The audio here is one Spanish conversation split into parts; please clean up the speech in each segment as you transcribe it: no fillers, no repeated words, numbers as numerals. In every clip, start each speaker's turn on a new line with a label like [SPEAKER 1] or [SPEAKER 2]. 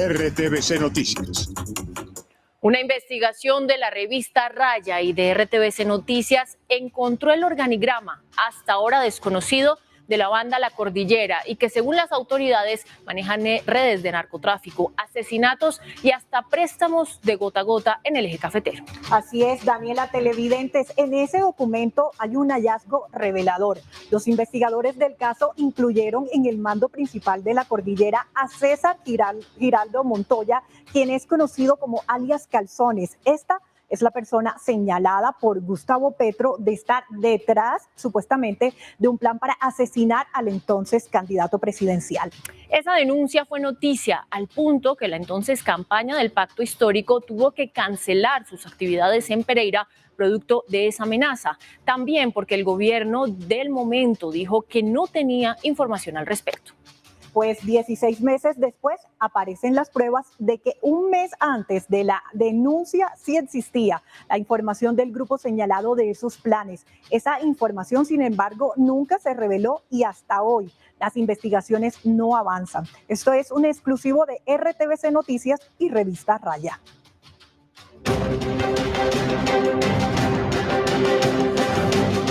[SPEAKER 1] RTVC Noticias.
[SPEAKER 2] Una investigación de la revista Raya y de RTVC Noticias encontró el organigrama, hasta ahora desconocido, de la banda La Cordillera y que según las autoridades manejan redes de narcotráfico, asesinatos y hasta préstamos de gota a gota en el eje cafetero.
[SPEAKER 3] Así es, Daniela, televidentes, en ese documento hay un hallazgo revelador. Los investigadores del caso incluyeron en el mando principal de La Cordillera a César Giraldo Montoya, quien es conocido como alias Calzones. Esta es la persona señalada por Gustavo Petro de estar detrás, supuestamente, de un plan para asesinar al entonces candidato presidencial.
[SPEAKER 2] Esa denuncia fue noticia al punto que la entonces campaña del Pacto Histórico tuvo que cancelar sus actividades en Pereira producto de esa amenaza. También porque el gobierno del momento dijo que no tenía información al respecto.
[SPEAKER 3] Pues 16 meses después aparecen las pruebas de que un mes antes de la denuncia sí existía la información del grupo señalado de esos planes. Esa información, sin embargo, nunca se reveló y hasta hoy las investigaciones no avanzan. Esto es un exclusivo de RTVC Noticias y Revista Raya.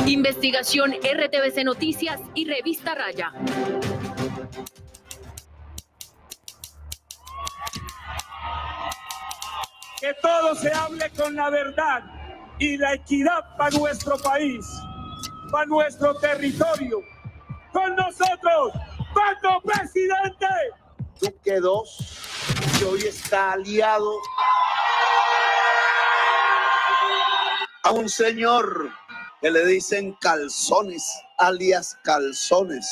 [SPEAKER 2] Investigación RTVC Noticias y Revista Raya.
[SPEAKER 4] Que todo se hable con la verdad y la equidad para nuestro país, para nuestro territorio. Con nosotros, Petro presidente.
[SPEAKER 5] Duque II, que hoy está aliado a un señor que le dicen Calzones, alias Calzones,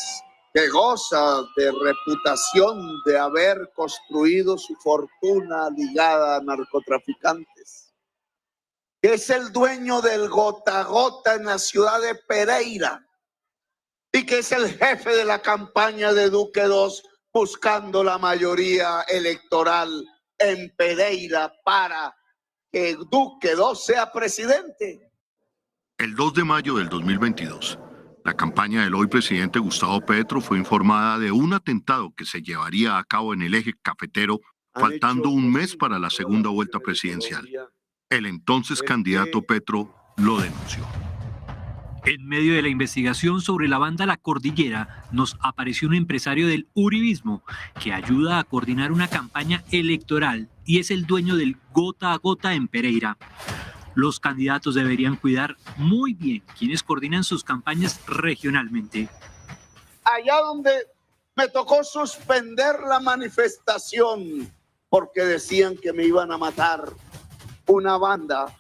[SPEAKER 5] que goza de reputación de haber construido su fortuna ligada a narcotraficantes, que es el dueño del gota a gota en la ciudad de Pereira y que es el jefe de la campaña de Duque II buscando la mayoría electoral en Pereira para que Duque II sea presidente.
[SPEAKER 6] El 2 de mayo del 2022, la campaña del hoy presidente Gustavo Petro fue informada de un atentado que se llevaría a cabo en el eje cafetero, faltando un mes para la segunda vuelta presidencial. El entonces candidato Petro lo denunció.
[SPEAKER 7] En medio de la investigación sobre la banda La Cordillera, nos apareció un empresario del uribismo que ayuda a coordinar una campaña electoral y es el dueño del gota a gota en Pereira. Los candidatos deberían cuidar muy bien quienes coordinan sus campañas regionalmente.
[SPEAKER 5] Allá donde me tocó suspender la manifestación porque decían que me iban a matar, una banda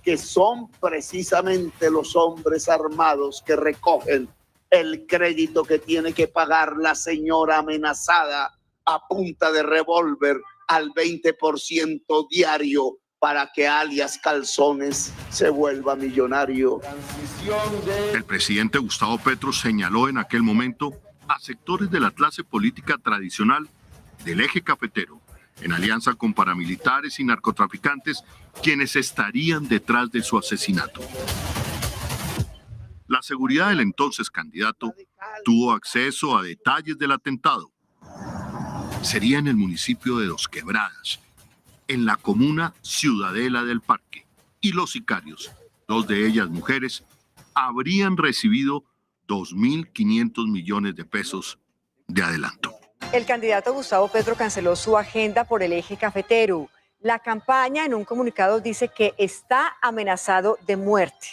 [SPEAKER 5] que son precisamente los hombres armados que recogen el crédito que tiene que pagar la señora amenazada a punta de revólver al 20% diario para que alias Calzones se vuelva millonario.
[SPEAKER 6] El presidente Gustavo Petro señaló en aquel momento a sectores de la clase política tradicional del eje cafetero, en alianza con paramilitares y narcotraficantes, quienes estarían detrás de su asesinato. La seguridad del entonces candidato tuvo acceso a detalles del atentado. Sería en el municipio de Dos Quebradas, en la comuna Ciudadela del Parque, y los sicarios, dos de ellas mujeres, habrían recibido 2.500 millones de pesos de adelanto.
[SPEAKER 8] El candidato Gustavo Petro canceló su agenda por el eje cafetero. La campaña en un comunicado dice que está amenazado de muerte.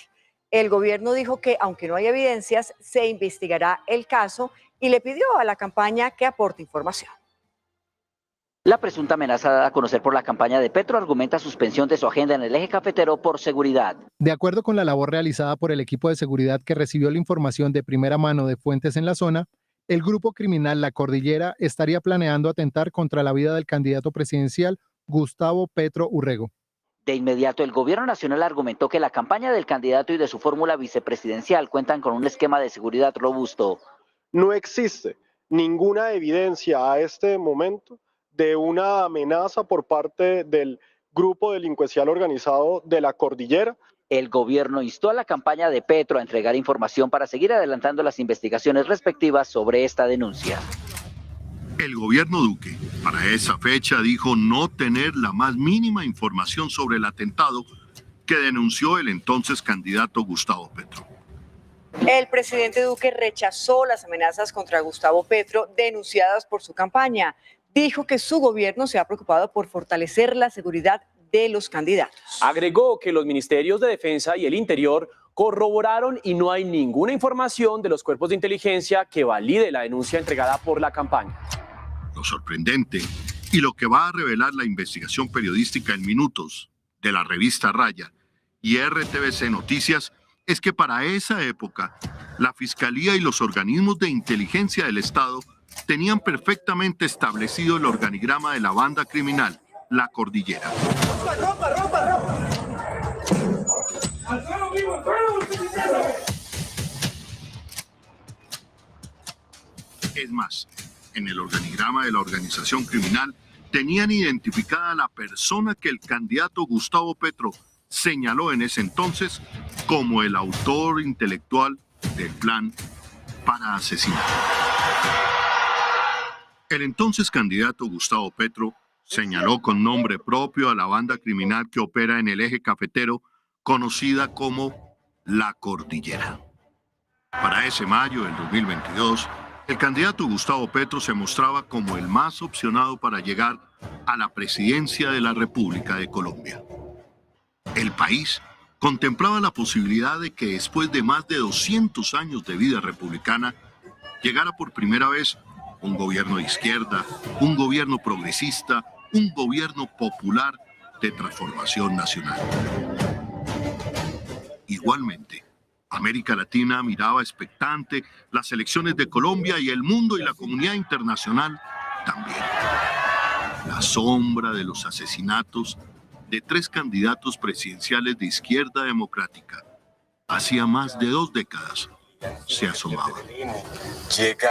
[SPEAKER 8] El gobierno dijo que, aunque no hay evidencias, se investigará el caso y le pidió a la campaña que aporte información.
[SPEAKER 9] La presunta amenaza dada a conocer por la campaña de Petro argumenta suspensión de su agenda en el eje cafetero por seguridad.
[SPEAKER 10] De acuerdo con la labor realizada por el equipo de seguridad que recibió la información de primera mano de fuentes en la zona, el grupo criminal La Cordillera estaría planeando atentar contra la vida del candidato presidencial Gustavo Petro Urrego.
[SPEAKER 9] De inmediato, el gobierno nacional argumentó que la campaña del candidato y de su fórmula vicepresidencial cuentan con un esquema de seguridad robusto.
[SPEAKER 11] No existe ninguna evidencia a este momento de una amenaza por parte del grupo delincuencial organizado de La Cordillera.
[SPEAKER 9] El gobierno instó a la campaña de Petro a entregar información para seguir adelantando las investigaciones respectivas sobre esta denuncia.
[SPEAKER 6] El gobierno Duque, para esa fecha, dijo no tener la más mínima información sobre el atentado que denunció el entonces candidato Gustavo Petro.
[SPEAKER 8] El presidente Duque rechazó las amenazas contra Gustavo Petro denunciadas por su campaña. Dijo que su gobierno se ha preocupado por fortalecer la seguridad de los candidatos.
[SPEAKER 12] Agregó que los ministerios de Defensa y el Interior corroboraron y no hay ninguna información de los cuerpos de inteligencia que valide la denuncia entregada por la campaña.
[SPEAKER 6] Lo sorprendente y lo que va a revelar la investigación periodística en minutos de la revista Raya y RTVC Noticias es que para esa época la Fiscalía y los organismos de inteligencia del Estado tenían perfectamente establecido el organigrama de la banda criminal, La Cordillera. Es más, en el organigrama de la organización criminal tenían identificada a la persona que el candidato Gustavo Petro señaló en ese entonces como el autor intelectual del plan para asesinar. El entonces candidato Gustavo Petro señaló con nombre propio a la banda criminal que opera en el eje cafetero, conocida como La Cordillera. Para ese mayo del 2022, el candidato Gustavo Petro se mostraba como el más opcionado para llegar a la presidencia de la República de Colombia. El país contemplaba la posibilidad de que después de más de 200 años de vida republicana, llegara por primera vez un gobierno de izquierda, un gobierno progresista, un gobierno popular de transformación nacional. Igualmente, América Latina miraba expectante las elecciones de Colombia y el mundo y la comunidad internacional también. La sombra de los asesinatos de 3 candidatos presidenciales de izquierda democrática, hacía más de 2 décadas, se asomaba.
[SPEAKER 13] Llega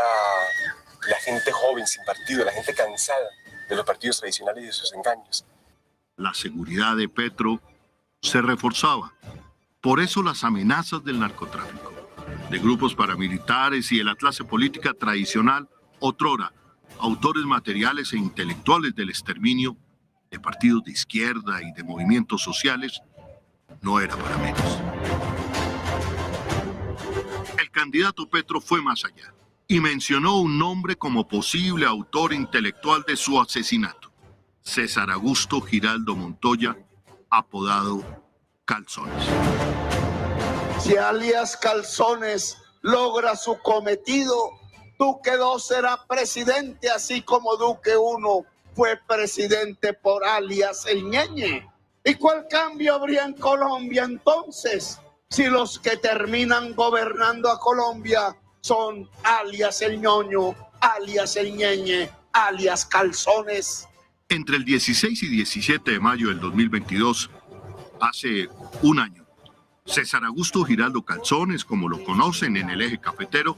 [SPEAKER 13] la gente joven sin partido, la gente cansada de los partidos tradicionales y de sus engaños.
[SPEAKER 6] La seguridad de Petro se reforzaba. Por eso las amenazas del narcotráfico, de grupos paramilitares y de la clase política tradicional, otrora, autores materiales e intelectuales del exterminio, de partidos de izquierda y de movimientos sociales, no era para menos. El candidato Petro fue más allá y mencionó un nombre como posible autor intelectual de su asesinato: César Augusto Giraldo Montoya, apodado Calzones.
[SPEAKER 5] Si alias Calzones logra su cometido, Duque II será presidente, así como Duque I fue presidente por alias El Ñeñe. ¿Y cuál cambio habría en Colombia entonces si los que terminan gobernando a Colombia son alias El Ñoño, alias El Ñeñe, alias Calzones?
[SPEAKER 6] Entre el 16 y 17 de mayo del 2022, hace un año, César Augusto Giraldo Calzones, como lo conocen en el eje cafetero,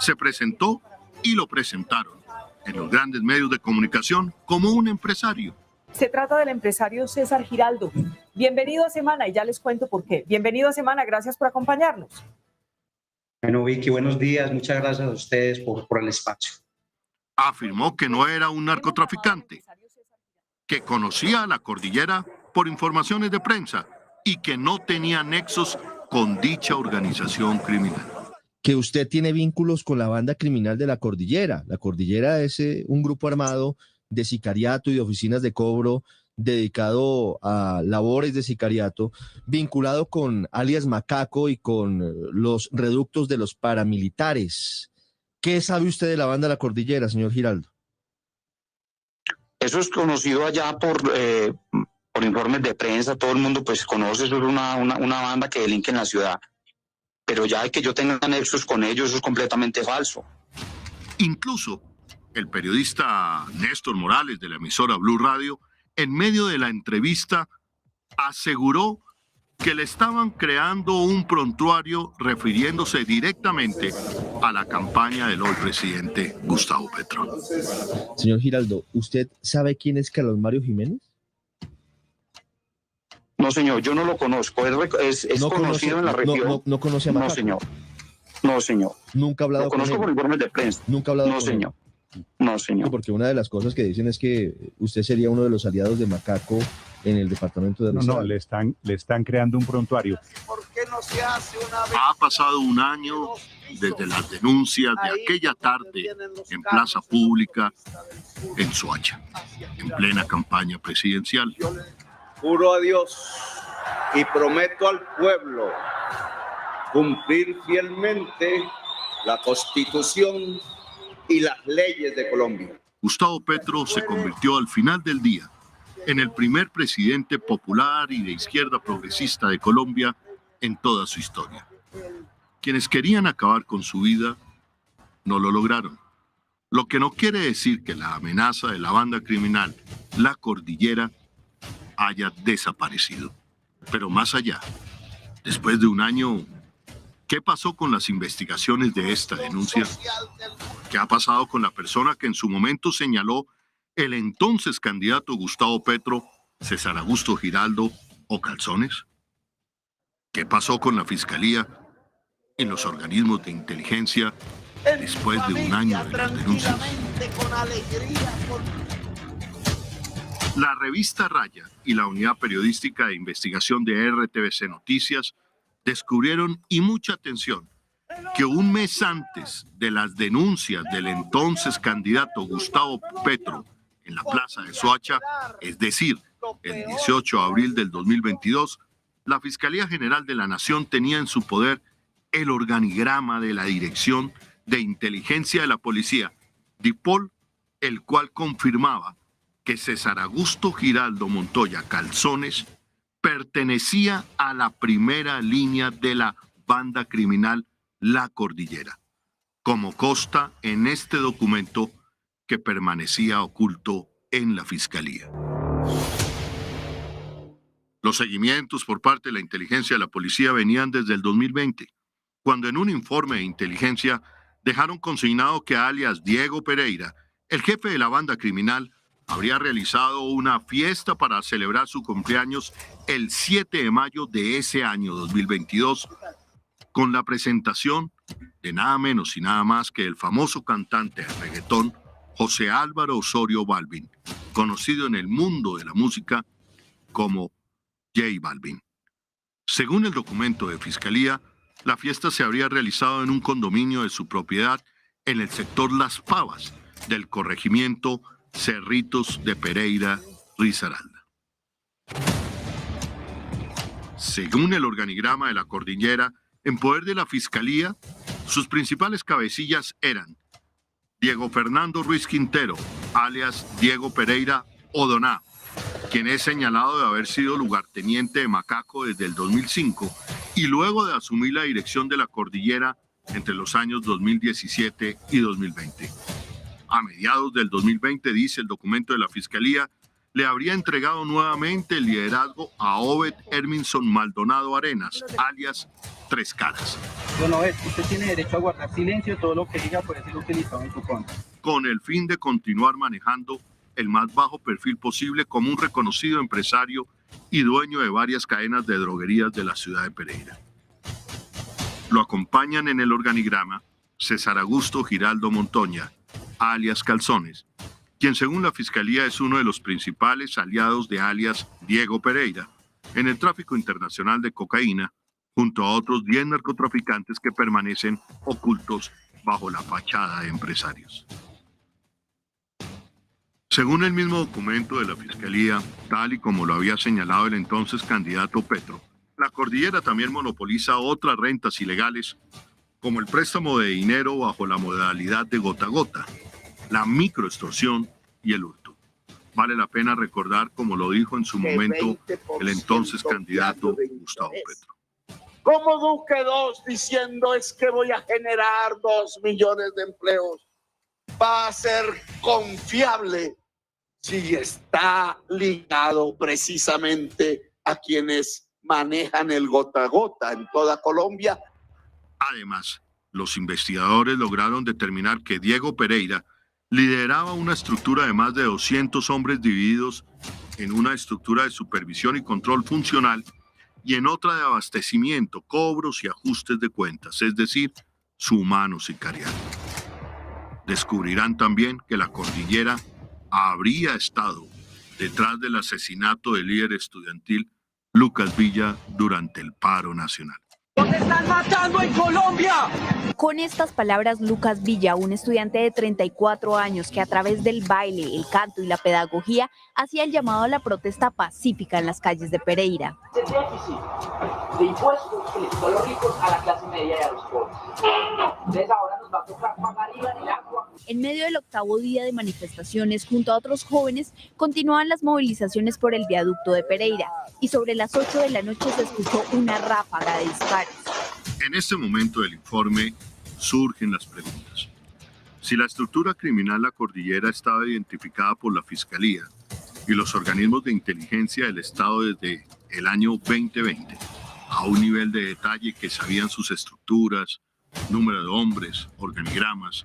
[SPEAKER 6] se presentó y lo presentaron en los grandes medios de comunicación como un empresario.
[SPEAKER 14] Se trata del empresario César Giraldo. Bienvenido a Semana y ya les cuento por qué. Bienvenido a Semana, gracias por acompañarnos.
[SPEAKER 15] Bueno, Vicky, buenos días. Muchas gracias a ustedes por el espacio.
[SPEAKER 6] Afirmó que no era un narcotraficante, que conocía a La Cordillera por informaciones de prensa y que no tenía nexos con dicha organización criminal.
[SPEAKER 16] Que usted tiene vínculos con la banda criminal de La Cordillera. La Cordillera es un grupo armado de sicariato y de oficinas de cobro dedicado a labores de sicariato, vinculado con alias Macaco y con los reductos de los paramilitares. ¿Qué sabe usted de la banda La Cordillera, señor Giraldo?
[SPEAKER 17] Eso es conocido allá por informes de prensa, todo el mundo pues conoce, eso es una banda que delinque en la ciudad. Pero ya que yo tenga nexos con ellos, eso es completamente falso.
[SPEAKER 6] Incluso el periodista Néstor Morales de la emisora Blue Radio, en medio de la entrevista, aseguró que le estaban creando un prontuario refiriéndose directamente a la campaña del hoy presidente Gustavo Petro.
[SPEAKER 16] Señor Giraldo, ¿usted sabe quién es Carlos Mario Jiménez?
[SPEAKER 17] No, señor, yo no lo conozco. Es no conocido en la región.
[SPEAKER 16] No conoce a Macaco.
[SPEAKER 17] No, señor. No, señor.
[SPEAKER 16] Nunca ha hablado
[SPEAKER 17] con él. Lo conozco por informes de prensa.
[SPEAKER 16] Nunca ha hablado
[SPEAKER 17] con él. No, señor. No, señor.
[SPEAKER 16] Porque una de las cosas que dicen es que usted sería uno de los aliados de Macaco en el departamento de Risaralda.
[SPEAKER 1] No, le están creando un prontuario.
[SPEAKER 6] Ha pasado un año desde las denuncias de aquella tarde en Plaza Pública en Soacha, en plena campaña presidencial.
[SPEAKER 5] Juro a Dios y prometo al pueblo cumplir fielmente la Constitución y las leyes de Colombia.
[SPEAKER 6] Gustavo Petro se convirtió al final del día en el primer presidente popular y de izquierda progresista de Colombia en toda su historia. Quienes querían acabar con su vida no lo lograron. Lo que no quiere decir que la amenaza de la banda criminal La Cordillera haya desaparecido. Pero más allá, después de un año, ¿qué pasó con las investigaciones de esta denuncia? ¿Qué ha pasado con la persona que en su momento señaló el entonces candidato Gustavo Petro, César Augusto Giraldo o Calzones? ¿Qué pasó con la Fiscalía y los organismos de inteligencia después de un año de las denuncias? La revista Raya y la unidad periodística de investigación de RTVC Noticias descubrieron, y mucha atención, que un mes antes de las denuncias del entonces candidato Gustavo Petro en la plaza de Soacha, es decir, el 18 de abril del 2022, la Fiscalía General de la Nación tenía en su poder el organigrama de la Dirección de Inteligencia de la Policía, DIPOL, el cual confirmaba que César Augusto Giraldo Montoya Calzones pertenecía a la primera línea de la banda criminal La Cordillera, como consta en este documento que permanecía oculto en la Fiscalía. Los seguimientos por parte de la inteligencia de la policía venían desde el 2020, cuando en un informe de inteligencia dejaron consignado que alias Diego Pereira, el jefe de la banda criminal, habría realizado una fiesta para celebrar su cumpleaños el 7 de mayo de ese año 2022, con la presentación de nada menos y nada más que el famoso cantante de reggaetón José Álvaro Osorio Balvin, conocido en el mundo de la música como J Balvin. Según el documento de Fiscalía, la fiesta se habría realizado en un condominio de su propiedad en el sector Las Pavas del corregimiento Cerritos de Pereira, Risaralda. Según el organigrama de La Cordillera, en poder de la Fiscalía, sus principales cabecillas eran Diego Fernando Ruiz Quintero, alias Diego Pereira Odoná, quien es señalado de haber sido lugarteniente de Macaco desde el 2005 y luego de asumir la dirección de La Cordillera entre los años 2017 y 2020. A mediados del 2020, dice el documento de la Fiscalía, le habría entregado nuevamente el liderazgo a Obed Herminson Maldonado Arenas, alias Tres Caras.
[SPEAKER 18] Don Obed, usted tiene derecho a guardar silencio, todo lo que diga puede ser utilizado en su contra.
[SPEAKER 6] Con el fin de continuar manejando el más bajo perfil posible como un reconocido empresario y dueño de varias cadenas de droguerías de la ciudad de Pereira. Lo acompañan en el organigrama César Augusto Giraldo Montoya, alias Calzones, quien según la Fiscalía es uno de los principales aliados de alias Diego Pereira en el tráfico internacional de cocaína, junto a otros 10 narcotraficantes que permanecen ocultos bajo la fachada de empresarios. Según el mismo documento de la Fiscalía, tal y como lo había señalado el entonces candidato Petro, La Cordillera también monopoliza otras rentas ilegales, como el préstamo de dinero bajo la modalidad de gota a gota, la microextorsión y el hurto. Vale la pena recordar, como lo dijo en su momento el entonces candidato Gustavo Petro.
[SPEAKER 5] Como Duque II diciendo es que voy a generar 2 millones de empleos. Va a ser confiable si está ligado precisamente a quienes manejan el gota a gota en toda Colombia.
[SPEAKER 6] Además, los investigadores lograron determinar que Diego Pereira lideraba una estructura de más de 200 hombres divididos en una estructura de supervisión y control funcional y en otra de abastecimiento, cobros y ajustes de cuentas, es decir, su humano sicariato. Descubrirán también que la cordillera habría estado detrás del asesinato del líder estudiantil Lucas Villa durante el paro nacional.
[SPEAKER 4] ¡Nos están matando en Colombia!
[SPEAKER 19] Con estas palabras, Lucas Villa, un estudiante de 34 años que a través del baile, el canto y la pedagogía hacía el llamado a la protesta pacífica en las calles de Pereira.
[SPEAKER 9] El déficit de impuestos que le quitó a los ricos a la clase media y a los pobres. Entonces ahora nos va a tocar pagar IVA del agua.
[SPEAKER 19] En medio del 8º día de manifestaciones, junto a otros jóvenes, continúan las movilizaciones por el viaducto de Pereira y sobre las 8 de la noche se escuchó una ráfaga de disparos.
[SPEAKER 6] En este momento del informe surgen las preguntas. Si la estructura criminal La Cordillera estaba identificada por la Fiscalía y los organismos de inteligencia del Estado desde el año 2020, a un nivel de detalle que sabían sus estructuras, número de hombres, organigramas,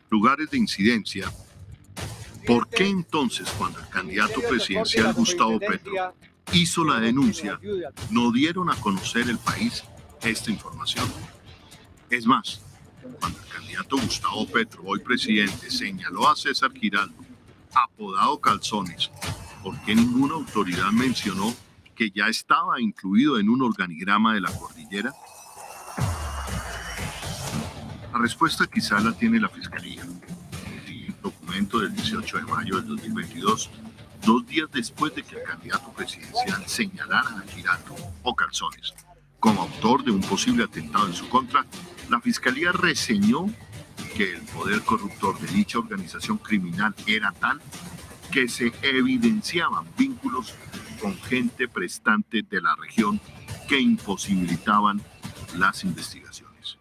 [SPEAKER 6] lugares de incidencia, ¿por qué entonces cuando el candidato presidencial Gustavo Petro hizo la denuncia, no dieron a conocer el país esta información? Es más, cuando el candidato Gustavo Petro, hoy presidente, señaló a César Giraldo, apodado Calzones, ¿por qué ninguna autoridad mencionó que ya estaba incluido en un organigrama de la cordillera? La respuesta quizá la tiene la Fiscalía. El documento del 18 de mayo del 2022, 2 días después de que el candidato presidencial señalara a Giraldo o Calzones como autor de un posible atentado en su contra, la Fiscalía reseñó que el poder corruptor de dicha organización criminal era tal que se evidenciaban vínculos con gente prestante de la región que imposibilitaban las investigaciones.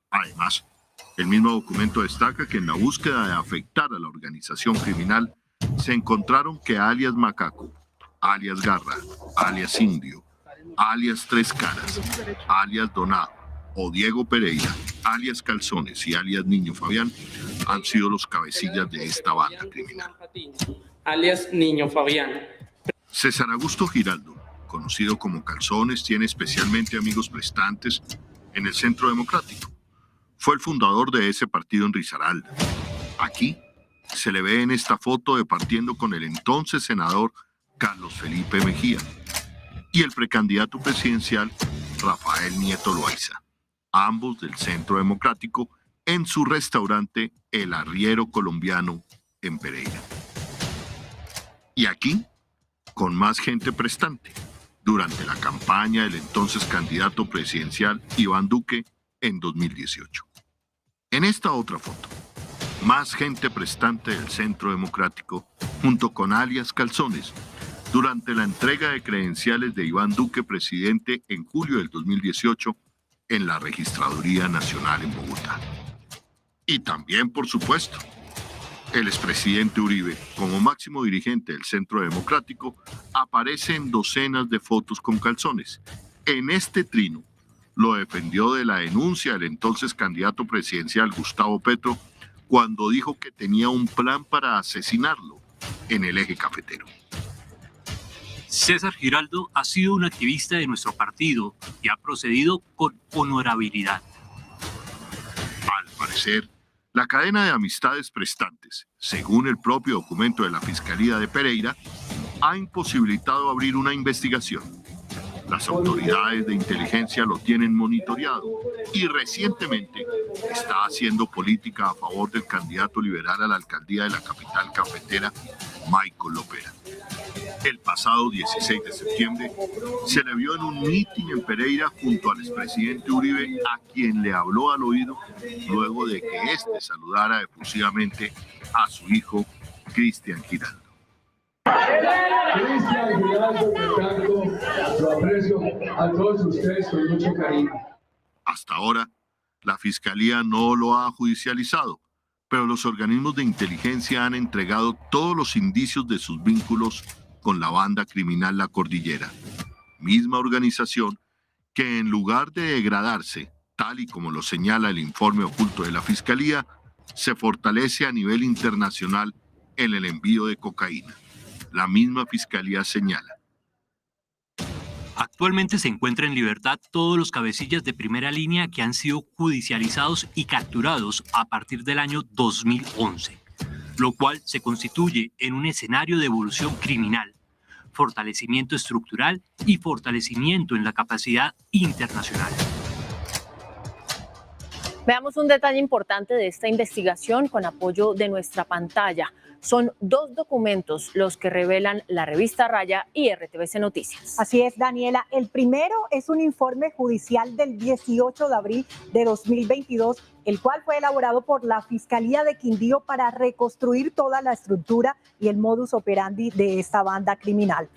[SPEAKER 6] Además, el mismo documento destaca que en la búsqueda de afectar a la organización criminal se encontraron que alias Macaco, alias Garra, alias Indio, alias Tres Caras, alias Donado o Diego Pereira, alias Calzones y alias Niño Fabián han sido los cabecillas de esta banda criminal.
[SPEAKER 18] Alias Niño Fabián.
[SPEAKER 6] César Augusto Giraldo, conocido como Calzones, tiene especialmente amigos prestantes en el Centro Democrático. Fue el fundador de ese partido en Risaralda. Aquí se le ve en esta foto departiendo con el entonces senador Carlos Felipe Mejía y el precandidato presidencial Rafael Nieto Loaiza, ambos del Centro Democrático, en su restaurante El Arriero Colombiano en Pereira. Y aquí, con más gente prestante, durante la campaña del entonces candidato presidencial Iván Duque en 2018. En esta otra foto, más gente prestante del Centro Democrático, junto con alias Calzones, durante la entrega de credenciales de Iván Duque, presidente, en julio del 2018, en la Registraduría Nacional en Bogotá. Y también, por supuesto, el expresidente Uribe, como máximo dirigente del Centro Democrático, aparece en docenas de fotos con Calzones. En este trino, lo defendió de la denuncia del entonces candidato presidencial Gustavo Petro, cuando dijo que tenía un plan para asesinarlo en el eje cafetero.
[SPEAKER 7] César Giraldo ha sido un activista de nuestro partido y ha procedido con honorabilidad.
[SPEAKER 6] Al parecer, la cadena de amistades prestantes, según el propio documento de la Fiscalía de Pereira, ha imposibilitado abrir una investigación. Las autoridades de inteligencia lo tienen monitoreado y recientemente está haciendo política a favor del candidato liberal a la alcaldía de la capital cafetera, Michael Lopera. El pasado 16 de septiembre se le vio en un mitin en Pereira junto al expresidente Uribe, a quien le habló al oído luego de que éste saludara efusivamente a su hijo Cristian Giraldo.
[SPEAKER 20] Cristian Giraldo, por tanto, lo aprecio a todos ustedes con mucho cariño.
[SPEAKER 6] Hasta ahora, la Fiscalía no lo ha judicializado, pero los organismos de inteligencia han entregado todos los indicios de sus vínculos con la banda criminal La Cordillera, misma organización que en lugar de degradarse, tal y como lo señala el informe oculto de la Fiscalía, se fortalece a nivel internacional en el envío de cocaína. La misma Fiscalía señala.
[SPEAKER 7] A Actualmente se encuentran en libertad todos los cabecillas de primera línea que han sido judicializados y capturados a partir del año 2011, lo cual se constituye en un escenario de evolución criminal, fortalecimiento estructural y fortalecimiento en la capacidad internacional.
[SPEAKER 2] Veamos un detalle importante de esta investigación con apoyo de nuestra pantalla. Son 2 documentos los que revelan la revista Raya y RTVC Noticias.
[SPEAKER 3] Así es, Daniela. El primero es un informe judicial del 18 de abril de 2022, el cual fue elaborado por la Fiscalía de Quindío para reconstruir toda la estructura y el modus operandi de esta banda criminal.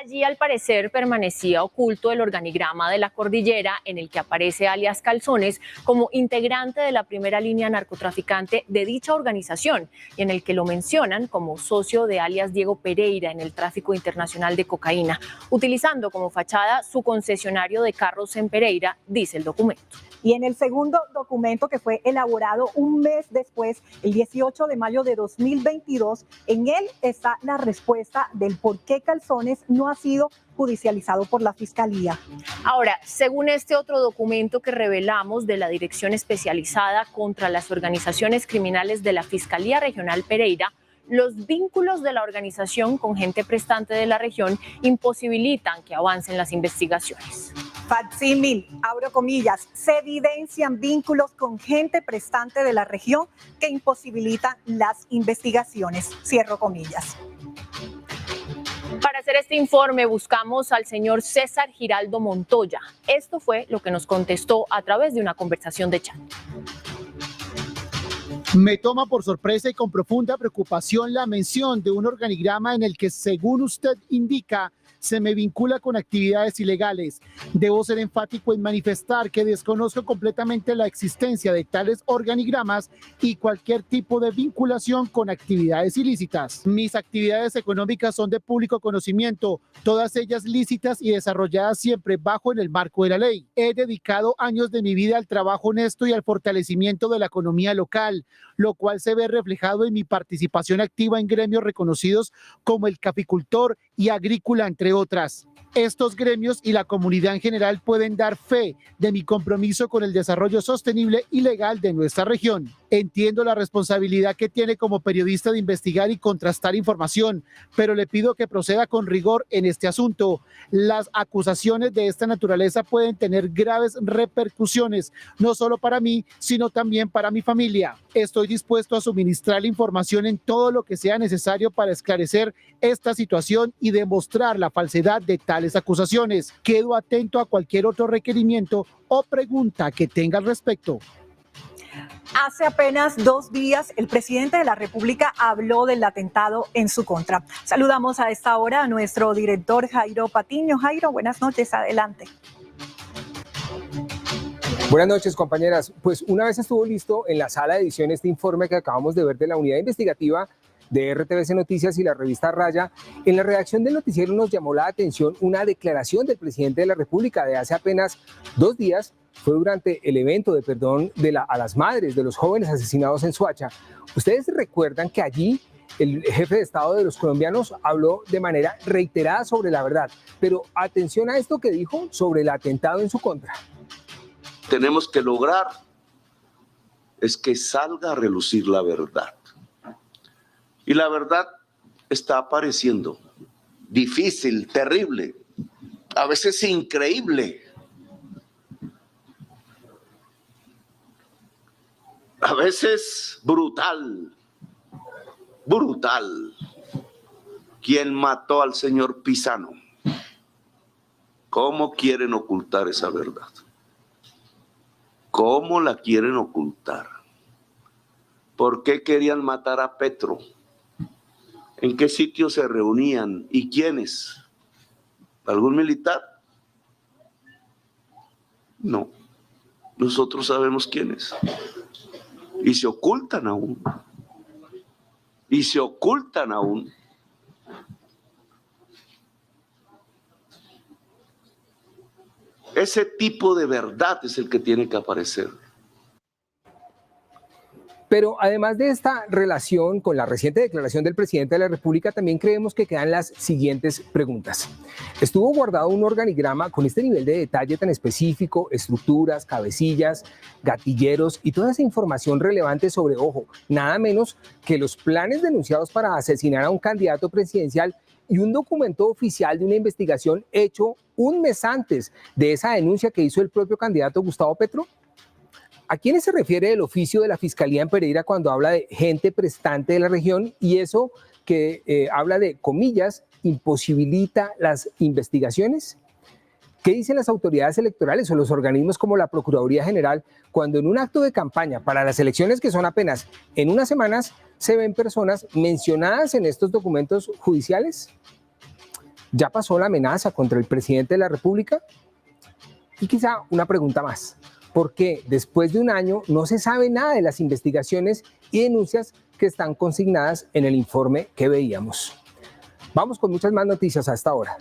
[SPEAKER 2] Allí, al parecer, permanecía oculto el organigrama de la Cordillera, en el que aparece alias Calzones como integrante de la primera línea narcotraficante de dicha organización, y en el que lo mencionan como socio de alias Diego Pereira en el tráfico internacional de cocaína, utilizando como fachada su concesionario de carros en Pereira, dice el documento.
[SPEAKER 3] Y en el segundo documento, que fue elaborado un mes después, el 18 de mayo de 2022, en él está la respuesta del por qué Calzones no ha sido judicializado por la Fiscalía.
[SPEAKER 2] Ahora, según este otro documento que revelamos de la Dirección Especializada contra las Organizaciones Criminales de la Fiscalía Regional Pereira, los vínculos de la organización con gente prestante de la región imposibilitan que avancen las investigaciones.
[SPEAKER 3] Facsímil, abro comillas, se evidencian vínculos con gente prestante de la región que imposibilitan las investigaciones, cierro comillas.
[SPEAKER 2] Para hacer este informe buscamos al señor César Giraldo Montoya. Esto fue lo que nos contestó a través de una conversación de chat.
[SPEAKER 21] Me toma por sorpresa y con profunda preocupación la mención de un organigrama en el que, según usted indica, se me vincula con actividades ilegales. Debo ser enfático en manifestar que desconozco completamente la existencia de tales organigramas y cualquier tipo de vinculación con actividades ilícitas. Mis actividades económicas son de público conocimiento, todas ellas lícitas y desarrolladas siempre bajo el marco de la ley. He dedicado años de mi vida al trabajo honesto y al fortalecimiento de la economía local, lo cual se ve reflejado en mi participación activa en gremios reconocidos como el caficultor y agrícola, entre otras. Estos gremios y la comunidad en general pueden dar fe de mi compromiso con el desarrollo sostenible y legal de nuestra región. Entiendo la responsabilidad que tiene como periodista de investigar y contrastar información, pero le pido que proceda con rigor en este asunto. Las acusaciones de esta naturaleza pueden tener graves repercusiones, no solo para mí, sino también para mi familia. Estoy dispuesto a suministrar la información en todo lo que sea necesario para esclarecer esta situación y demostrar la falsedad de tales acusaciones. Quedo atento a cualquier otro requerimiento o pregunta que tenga al respecto.
[SPEAKER 3] Hace apenas 2 días, el presidente de la República habló del atentado en su contra. Saludamos a esta hora a nuestro director Jairo Patiño. Jairo, buenas noches, adelante.
[SPEAKER 22] Buenas noches, compañeras. Pues una vez estuvo listo en la sala de edición este informe que acabamos de ver de la unidad investigativa de RTVC Noticias y la revista Raya, en la redacción del noticiero nos llamó la atención una declaración del presidente de la República de hace apenas 2 días. Fue durante el evento de perdón a las madres de los jóvenes asesinados en Soacha. Ustedes recuerdan que allí el jefe de Estado de los colombianos habló de manera reiterada sobre la verdad, pero atención a esto que dijo sobre el atentado en su contra.
[SPEAKER 23] Tenemos que lograr es que salga a relucir la verdad. Y la verdad está apareciendo, difícil, terrible, a veces increíble, a veces brutal, brutal. ¿Quién mató al señor Pisano? ¿Cómo quieren ocultar esa verdad? ¿Cómo la quieren ocultar? ¿Por qué querían matar a Petro? ¿En qué sitio se reunían? ¿Y quiénes? ¿Algún militar? No. Nosotros sabemos quiénes. Y se ocultan aún. Y se ocultan aún. Ese tipo de verdad es el que tiene que aparecer.
[SPEAKER 22] Pero además de esta relación con la reciente declaración del presidente de la República, también creemos que quedan las siguientes preguntas. ¿Estuvo guardado un organigrama con este nivel de detalle tan específico, estructuras, cabecillas, gatilleros y toda esa información relevante sobre, ojo, nada menos que los planes denunciados para asesinar a un candidato presidencial y un documento oficial de una investigación hecho un mes antes de esa denuncia que hizo el propio candidato Gustavo Petro? ¿A quiénes se refiere el oficio de la Fiscalía en Pereira cuando habla de gente prestante de la región y eso que habla de, comillas, imposibilita las investigaciones? ¿Qué dicen las autoridades electorales o los organismos como la Procuraduría General cuando en un acto de campaña para las elecciones que son apenas en unas semanas se ven personas mencionadas en estos documentos judiciales? ¿Ya pasó la amenaza contra el presidente de la República? Y quizá una pregunta más. ¿Por qué después de un año no se sabe nada de las investigaciones y denuncias que están consignadas en el informe que veíamos? Vamos con muchas más noticias a esta hora.